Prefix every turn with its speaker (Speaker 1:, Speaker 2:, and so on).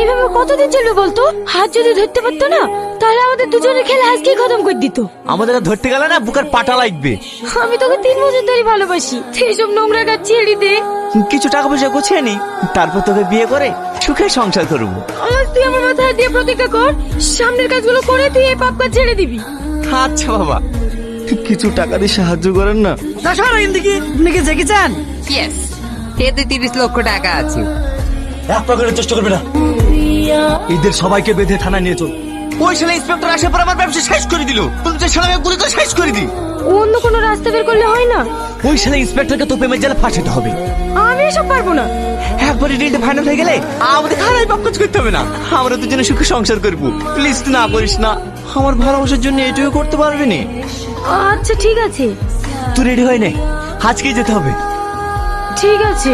Speaker 1: এভাবে কতদিন চলবে বলতো? হাত যদি ধরতে পারতো না তাহলে আমাদের দুজনের খেলা আজকেই খতম করে দিত।
Speaker 2: আমাদের আর ধরতে গেলে না বুকের পাটা লাগবে।
Speaker 1: আমি তোকে 3 বছর ধরে ভালোবাসি, এইসব নোংরা কাজ ছেড়ে দে।
Speaker 2: কিছু টাকা পয়সা গুছিয়ে নি, তারপর তোকে বিয়ে করে সুখে সংসার করবো।
Speaker 1: আজ তুই আমার মাথায় হাত দিয়ে প্রতিজ্ঞা কর, সামনের কাজগুলো করে তুই এই পাপ কাজ ছেড়ে দিবি।
Speaker 2: আচ্ছা বাবা, কিছু টাকা দিয়ে সাহায্য করেন না।
Speaker 3: আপনি কি জেগে চান?
Speaker 4: ইয়েস, এতে 30 লক্ষ টাকা আছে।
Speaker 2: এক পকেটের চেষ্টা করবে না। এদের সবাইকে বেঁধে থানায় নিয়ে চল। ওই শালা ইন্সপেক্টর আসার পর আমার ব্যবসা শেষ করে দিল। বলছে শালা আমি গুলি করে শেষ করে দি।
Speaker 1: অন্য কোনো রাস্তা বের করলে হয় না?
Speaker 2: ওই শালা ইন্সপেক্টরকে তো প্রেমের জালে ফাঁসাতে হবে।
Speaker 1: আমি এসব পারবো না।
Speaker 2: একবারে ডিলটা ফাইনাল হয়ে গেলে আমাদের থানায় পাপ কাজ করতে হবে না। আমরা দুজনে সুখে সংসার করবো। প্লিজ না করিস না, আমার ভালোবাসার জন্য এটুকু করতে পারবি না।
Speaker 1: আচ্ছা ঠিক আছে।
Speaker 2: তুই রেডি হয়ে নে, আজকেই যেতে হবে।
Speaker 1: ঠিক আছে।